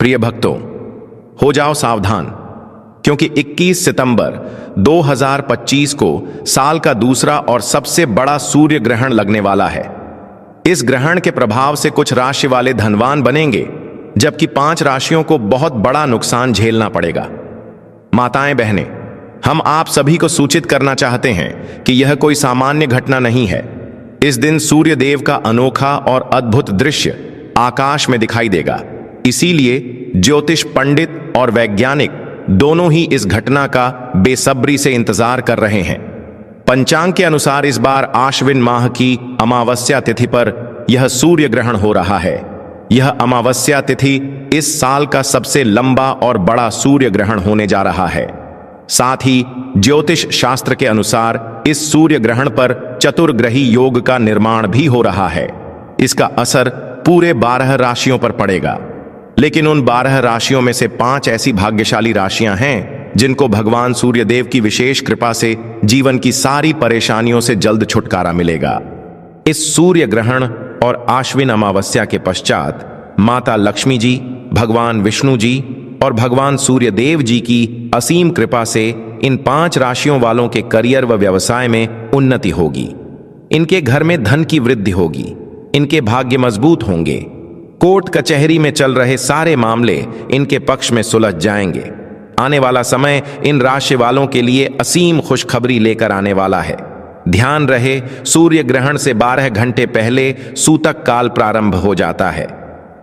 प्रिय भक्तों, हो जाओ सावधान, क्योंकि 21 सितंबर 2025 को साल का दूसरा और सबसे बड़ा सूर्य ग्रहण लगने वाला है। इस ग्रहण के प्रभाव से कुछ राशि वाले धनवान बनेंगे, जबकि 5 राशियों को बहुत बड़ा नुकसान झेलना पड़ेगा। माताएं बहनें, हम आप सभी को सूचित करना चाहते हैं कि यह कोई सामान्य घटना नहीं है। इस दिन सूर्य देव का अनोखा और अद्भुत दृश्य आकाश में दिखाई देगा। इसीलिए ज्योतिष पंडित और वैज्ञानिक दोनों ही इस घटना का बेसब्री से इंतजार कर रहे हैं। पंचांग के अनुसार इस बार आश्विन माह की अमावस्या तिथि पर यह सूर्य ग्रहण हो रहा है। यह अमावस्या तिथि इस साल का सबसे लंबा और बड़ा सूर्य ग्रहण होने जा रहा है। साथ ही ज्योतिष शास्त्र के अनुसार इस सूर्य ग्रहण पर चतुर्ग्रही योग का निर्माण भी हो रहा है। इसका असर पूरे 12 राशियों पर पड़ेगा, लेकिन उन 12 राशियों में से 5 ऐसी भाग्यशाली राशियां हैं जिनको भगवान सूर्यदेव की विशेष कृपा से जीवन की सारी परेशानियों से जल्द छुटकारा मिलेगा। इस सूर्य ग्रहण और आश्विन अमावस्या के पश्चात माता लक्ष्मी जी, भगवान विष्णु जी और भगवान सूर्यदेव जी की असीम कृपा से इन 5 राशियों वालों के करियर व व्यवसाय में उन्नति होगी। इनके घर में धन की वृद्धि होगी, इनके भाग्य मजबूत होंगे। कोर्ट कचहरी में चल रहे सारे मामले इनके पक्ष में सुलझ जाएंगे। आने वाला समय इन राशि वालों के लिए असीम खुशखबरी लेकर आने वाला है। ध्यान रहे, सूर्य ग्रहण से 12 घंटे पहले सूतक काल प्रारंभ हो जाता है।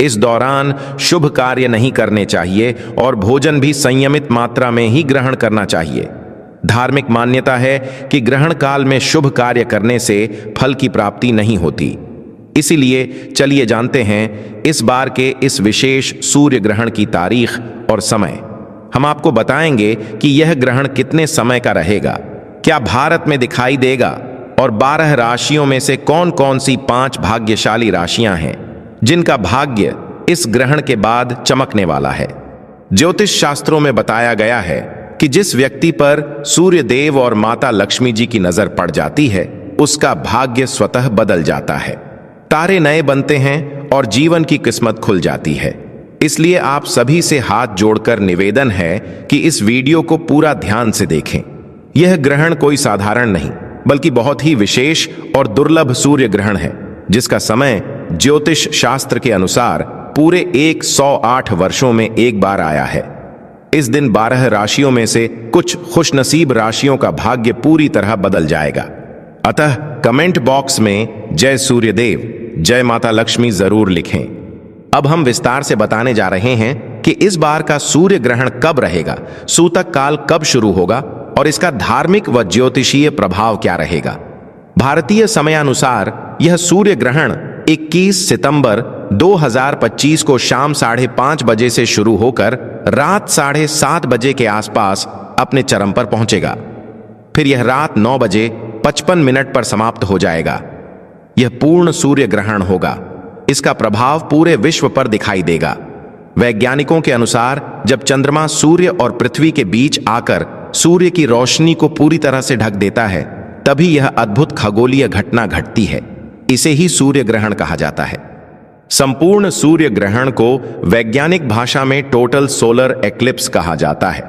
इस दौरान शुभ कार्य नहीं करने चाहिए और भोजन भी संयमित मात्रा में ही ग्रहण करना चाहिए। धार्मिक मान्यता है कि ग्रहण काल में शुभ कार्य करने से फल की प्राप्ति नहीं होती। इसीलिए चलिए जानते हैं इस बार के इस विशेष सूर्य ग्रहण की तारीख और समय। हम आपको बताएंगे कि यह ग्रहण कितने समय का रहेगा, क्या भारत में दिखाई देगा और 12 राशियों में से कौन कौन सी 5 भाग्यशाली राशियां हैं जिनका भाग्य इस ग्रहण के बाद चमकने वाला है। ज्योतिष शास्त्रों में बताया गया है कि जिस व्यक्ति पर सूर्य देव और माता लक्ष्मी जी की नजर पड़ जाती है, उसका भाग्य स्वतः बदल जाता है। तारे नए बनते हैं और जीवन की किस्मत खुल जाती है। इसलिए आप सभी से हाथ जोड़कर निवेदन है कि इस वीडियो को पूरा ध्यान से देखें। यह ग्रहण कोई साधारण नहीं, बल्कि बहुत ही विशेष और दुर्लभ सूर्य ग्रहण है, जिसका समय ज्योतिष शास्त्र के अनुसार पूरे 108 वर्षों में एक बार आया है। इस दिन 12 राशियों में से कुछ खुशनसीब राशियों का भाग्य पूरी तरह बदल जाएगा। अतः कमेंट बॉक्स में जय सूर्यदेव, जय माता लक्ष्मी जरूर लिखें। अब हम विस्तार से बताने जा रहे हैं कि इस बार का सूर्य ग्रहण कब रहेगा, सूतक काल कब शुरू होगा और इसका धार्मिक व ज्योतिषीय प्रभाव क्या रहेगा। भारतीय समयानुसार यह सूर्य ग्रहण 21 सितंबर 2025 को शाम 5:30 बजे से शुरू होकर रात 7:30 बजे के आसपास अपने चरम पर पहुंचेगा। फिर यह रात 9:55 पर समाप्त हो जाएगा। यह पूर्ण सूर्य ग्रहण होगा। इसका प्रभाव पूरे विश्व पर दिखाई देगा। वैज्ञानिकों के अनुसार जब चंद्रमा सूर्य और पृथ्वी के बीच आकर सूर्य की रोशनी को पूरी तरह से ढक देता है, तभी यह अद्भुत खगोलीय घटना घटती है। इसे ही सूर्य ग्रहण कहा जाता है। संपूर्ण सूर्य ग्रहण को वैज्ञानिक भाषा में टोटल सोलर एक्लिप्स कहा जाता है।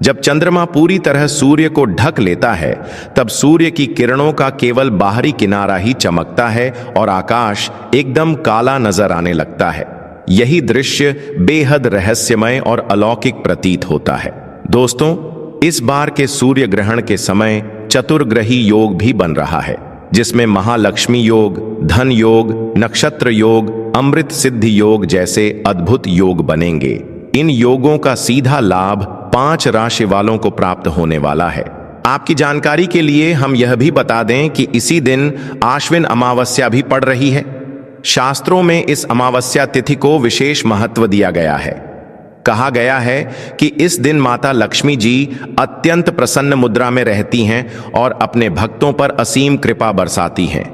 जब चंद्रमा पूरी तरह सूर्य को ढक लेता है, तब सूर्य की किरणों का केवल बाहरी किनारा ही चमकता है और आकाश एकदम काला नजर आने लगता है। यही दृश्य बेहद रहस्यमय और अलौकिक प्रतीत होता है। दोस्तों, इस बार के सूर्य ग्रहण के समय चतुर्ग्रही योग भी बन रहा है, जिसमें महालक्ष्मी योग, धन योग, नक्षत्र योग, अमृत सिद्धि योग जैसे अद्भुत योग बनेंगे। इन योगों का सीधा लाभ 5 राशि वालों को प्राप्त होने वाला है। आपकी जानकारी के लिए हम यह भी बता दें कि इसी दिन आश्विन अमावस्या भी पड़ रही है। शास्त्रों में इस अमावस्या तिथि को विशेष महत्व दिया गया है। कहा गया है कि इस दिन माता लक्ष्मी जी अत्यंत प्रसन्न मुद्रा में रहती हैं और अपने भक्तों पर असीम कृपा बरसाती हैं।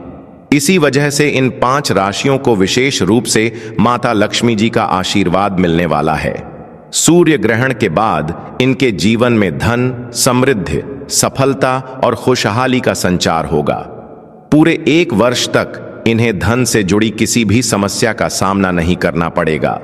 इसी वजह से इन 5 राशियों को विशेष रूप से माता लक्ष्मी जी का आशीर्वाद मिलने वाला है। सूर्य ग्रहण के बाद इनके जीवन में धन, समृद्धि, सफलता और खुशहाली का संचार होगा। पूरे 1 वर्ष तक इन्हें धन से जुड़ी किसी भी समस्या का सामना नहीं करना पड़ेगा।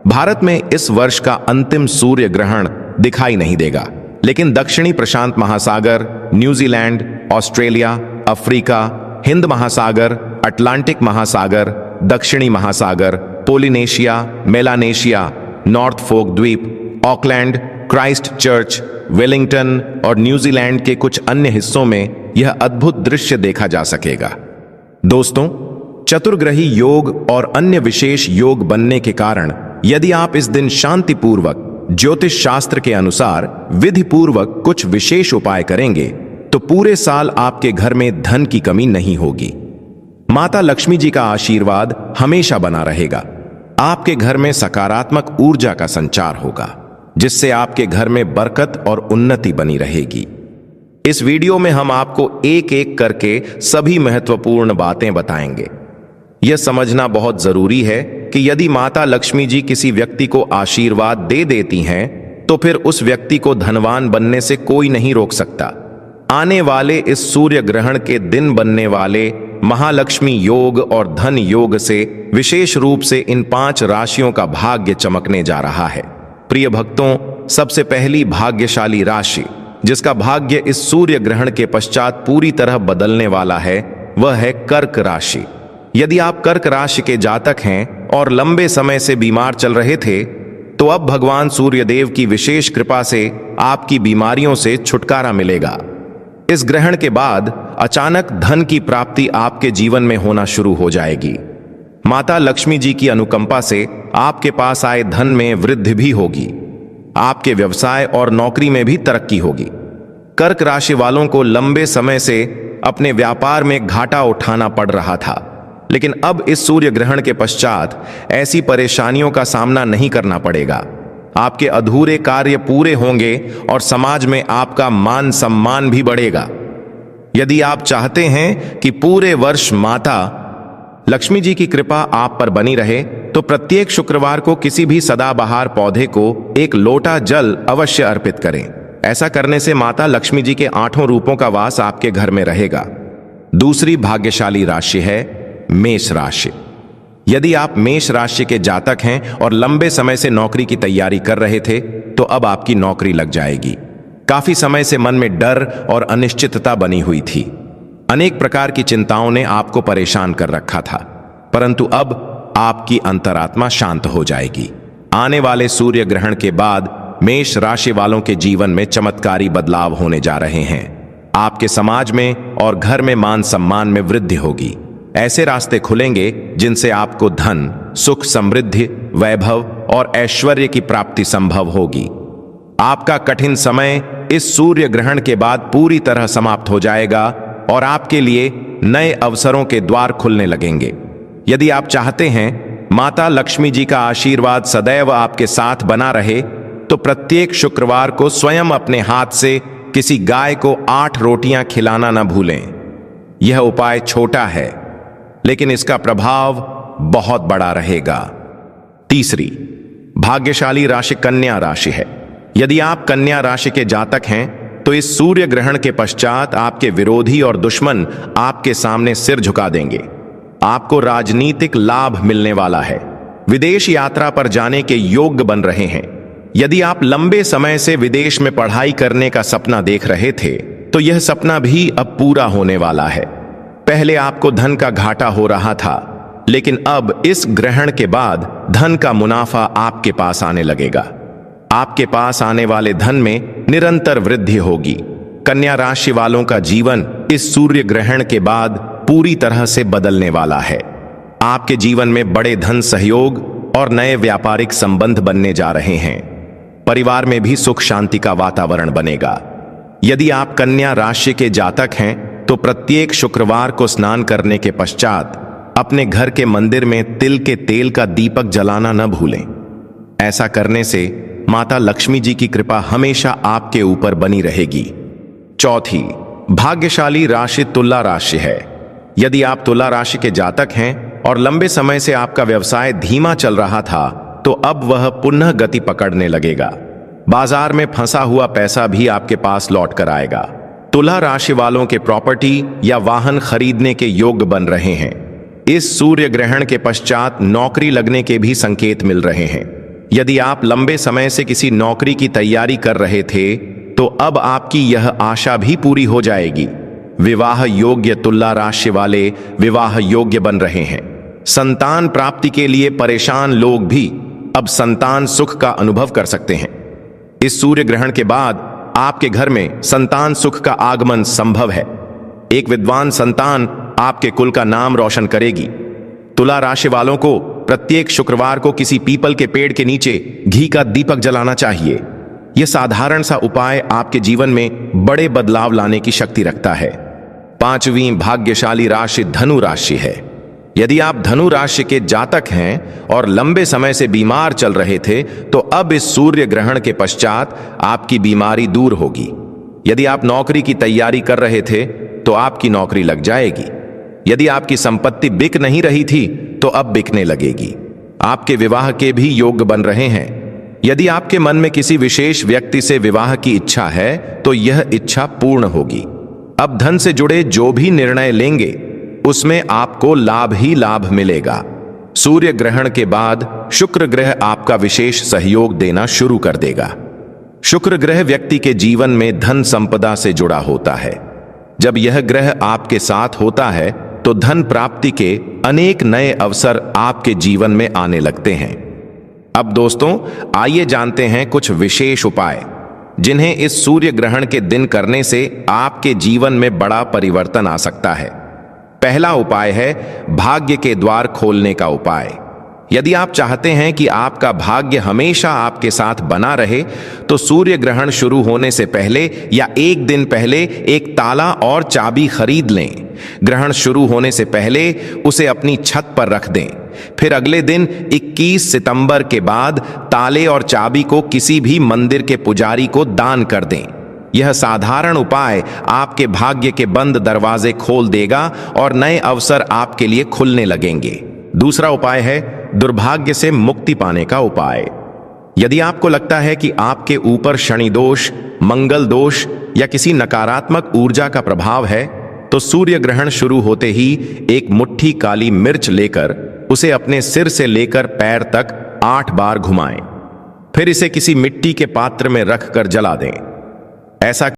भारत में इस वर्ष का अंतिम सूर्य ग्रहण दिखाई नहीं देगा, लेकिन दक्षिणी प्रशांत महासागर, न्यूजीलैंड, ऑस्ट्रेलिया, अफ्रीका, हिंद महासागर, अटलांटिक महासागर, दक्षिणी महासागर, पोलिनेशिया, मेलानेशिया, नॉर्थ फोक द्वीप, ऑकलैंड, क्राइस्ट चर्च, वेलिंगटन और न्यूजीलैंड के कुछ अन्य हिस्सों में यह अद्भुत दृश्य देखा जा सकेगा। दोस्तों, चतुर्ग्रही योग और अन्य विशेष योग बनने के कारण यदि आप इस दिन शांतिपूर्वक ज्योतिष शास्त्र के अनुसार विधि पूर्वक कुछ विशेष उपाय करेंगे तो पूरे साल आपके घर में धन की कमी नहीं होगी। माता लक्ष्मी जी का आशीर्वाद हमेशा बना रहेगा। आपके घर में सकारात्मक ऊर्जा का संचार होगा, जिससे आपके घर में बरकत और उन्नति बनी रहेगी। इस वीडियो में हम आपको एक एक करके सभी महत्वपूर्ण बातें बताएंगे। यह समझना बहुत जरूरी है कि यदि माता लक्ष्मी जी किसी व्यक्ति को आशीर्वाद दे देती हैं, तो फिर उस व्यक्ति को धनवान बनने से कोई नहीं रोक सकता। आने वाले इस सूर्य ग्रहण के दिन बनने वाले महालक्ष्मी योग और धन योग से विशेष रूप से इन 5 राशियों का भाग्य चमकने जा रहा है। प्रिय भक्तों, सबसे पहली भाग्यशाली राशि जिसका भाग्य इस सूर्य ग्रहण के पश्चात पूरी तरह बदलने वाला है, वह है कर्क राशि। यदि आप कर्क राशि के जातक हैं और लंबे समय से बीमार चल रहे थे, तो अब भगवान सूर्यदेव की विशेष कृपा से आपकी बीमारियों से छुटकारा मिलेगा। इस ग्रहण के बाद अचानक धन की प्राप्ति आपके जीवन में होना शुरू हो जाएगी। माता लक्ष्मी जी की अनुकंपा से आपके पास आए धन में वृद्धि भी होगी। आपके व्यवसाय और नौकरी में भी तरक्की होगी। कर्क राशि वालों को लंबे समय से अपने व्यापार में घाटा उठाना पड़ रहा था, लेकिन अब इस सूर्य ग्रहण के पश्चात ऐसी परेशानियों का सामना नहीं करना पड़ेगा। आपके अधूरे कार्य पूरे होंगे और समाज में आपका मान सम्मान भी बढ़ेगा। यदि आप चाहते हैं कि पूरे वर्ष माता लक्ष्मी जी की कृपा आप पर बनी रहे, तो प्रत्येक शुक्रवार को किसी भी सदाबहार पौधे को एक लोटा जल अवश्य अर्पित करें। ऐसा करने से माता लक्ष्मी जी के 8 रूपों का वास आपके घर में रहेगा। दूसरी भाग्यशाली राशि है मेष राशि। यदि आप मेष राशि के जातक हैं और लंबे समय से नौकरी की तैयारी कर रहे थे, तो अब आपकी नौकरी लग जाएगी। काफी समय से मन में डर और अनिश्चितता बनी हुई थी। अनेक प्रकार की चिंताओं ने आपको परेशान कर रखा था, परंतु अब आपकी अंतरात्मा शांत हो जाएगी। आने वाले सूर्य ग्रहण के बाद मेष राशि वालों के जीवन में चमत्कारी बदलाव होने जा रहे हैं। आपके समाज में और घर में मान सम्मान में वृद्धि होगी। ऐसे रास्ते खुलेंगे जिनसे आपको धन, सुख, समृद्धि, वैभव और ऐश्वर्य की प्राप्ति संभव होगी। आपका कठिन समय इस सूर्य ग्रहण के बाद पूरी तरह समाप्त हो जाएगा और आपके लिए नए अवसरों के द्वार खुलने लगेंगे। यदि आप चाहते हैं माता लक्ष्मी जी का आशीर्वाद सदैव आपके साथ बना रहे, तो प्रत्येक शुक्रवार को स्वयं अपने हाथ से किसी गाय को 8 रोटियां खिलाना न भूलें। यह उपाय छोटा है, लेकिन इसका प्रभाव बहुत बड़ा रहेगा। तीसरी भाग्यशाली राशि कन्या राशि है। यदि आप कन्या राशि के जातक हैं, तो इस सूर्य ग्रहण के पश्चात आपके विरोधी और दुश्मन आपके सामने सिर झुका देंगे। आपको राजनीतिक लाभ मिलने वाला है। विदेश यात्रा पर जाने के योग्य बन रहे हैं। यदि आप लंबे समय से विदेश में पढ़ाई करने का सपना देख रहे थे, तो यह सपना भी अब पूरा होने वाला है। पहले आपको धन का घाटा हो रहा था, लेकिन अब इस ग्रहण के बाद धन का मुनाफा आपके पास आने लगेगा। आपके पास आने वाले धन में निरंतर वृद्धि होगी। कन्या राशि वालों का जीवन इस सूर्य ग्रहण के बाद पूरी तरह से बदलने वाला है। आपके जीवन में बड़े धन सहयोग और नए व्यापारिक संबंध बनने जा रहे हैं। परिवार में भी सुख शांति का वातावरण बनेगा। यदि आप कन्या राशि के जातक हैं, तो प्रत्येक शुक्रवार को स्नान करने के पश्चात अपने घर के मंदिर में तिल के तेल का दीपक जलाना न भूलें। ऐसा करने से माता लक्ष्मी जी की कृपा हमेशा आपके ऊपर बनी रहेगी। चौथी भाग्यशाली राशि तुला राशि है। यदि आप तुला राशि के जातक हैं और लंबे समय से आपका व्यवसाय धीमा चल रहा था, तो अब वह पुनः गति पकड़ने लगेगा। बाजार में फंसा हुआ पैसा भी आपके पास लौट कर आएगा। तुला राशि वालों के प्रॉपर्टी या वाहन खरीदने के योग्य बन रहे हैं। इस सूर्य ग्रहण के पश्चात नौकरी लगने के भी संकेत मिल रहे हैं। यदि आप लंबे समय से किसी नौकरी की तैयारी कर रहे थे तो अब आपकी यह आशा भी पूरी हो जाएगी। विवाह योग्य तुला राशि वाले विवाह योग्य बन रहे हैं। संतान प्राप्ति के लिए परेशान लोग भी अब संतान सुख का अनुभव कर सकते हैं। इस सूर्य ग्रहण के बाद आपके घर में संतान सुख का आगमन संभव है। एक विद्वान संतान आपके कुल का नाम रोशन करेगी। तुला राशि वालों को प्रत्येक शुक्रवार को किसी पीपल के पेड़ के नीचे घी का दीपक जलाना चाहिए। यह साधारण सा उपाय आपके जीवन में बड़े बदलाव लाने की शक्ति रखता है। 5वीं भाग्यशाली राशि धनु राशि है। यदि आप धनु राशि के जातक हैं और लंबे समय से बीमार चल रहे थे तो अब इस सूर्य ग्रहण के पश्चात आपकी बीमारी दूर होगी। यदि आप नौकरी की तैयारी कर रहे थे तो आपकी नौकरी लग जाएगी। यदि आपकी संपत्ति बिक नहीं रही थी तो अब बिकने लगेगी। आपके विवाह के भी योग्य बन रहे हैं। यदि आपके मन में किसी विशेष व्यक्ति से विवाह की इच्छा है तो यह इच्छा पूर्ण होगी। अब धन से जुड़े जो भी निर्णय लेंगे उसमें आपको लाभ ही लाभ मिलेगा। सूर्य ग्रहण के बाद शुक्र ग्रह आपका विशेष सहयोग देना शुरू कर देगा। शुक्र ग्रह व्यक्ति के जीवन में धन संपदा से जुड़ा होता है। जब यह ग्रह आपके साथ होता है तो धन प्राप्ति के अनेक नए अवसर आपके जीवन में आने लगते हैं। अब दोस्तों, आइए जानते हैं कुछ विशेष उपाय जिन्हें इस सूर्य ग्रहण के दिन करने से आपके जीवन में बड़ा परिवर्तन आ सकता है। पहला उपाय है भाग्य के द्वार खोलने का उपाय। यदि आप चाहते हैं कि आपका भाग्य हमेशा आपके साथ बना रहे तो सूर्य ग्रहण शुरू होने से पहले या एक दिन पहले एक ताला और चाबी खरीद लें। ग्रहण शुरू होने से पहले उसे अपनी छत पर रख दें। फिर अगले दिन 21 सितंबर के बाद ताले और चाबी को किसी भी मंदिर के पुजारी को दान कर दें। यह साधारण उपाय आपके भाग्य के बंद दरवाजे खोल देगा और नए अवसर आपके लिए खुलने लगेंगे। दूसरा उपाय है दुर्भाग्य से मुक्ति पाने का उपाय। यदि आपको लगता है कि आपके ऊपर शनि दोष, मंगल दोष या किसी नकारात्मक ऊर्जा का प्रभाव है तो सूर्य ग्रहण शुरू होते ही एक मुट्ठी काली मिर्च लेकर उसे अपने सिर से लेकर पैर तक 8 बार घुमाएं। फिर इसे किसी मिट्टी के पात्र में रखकर जला दें। ऐसा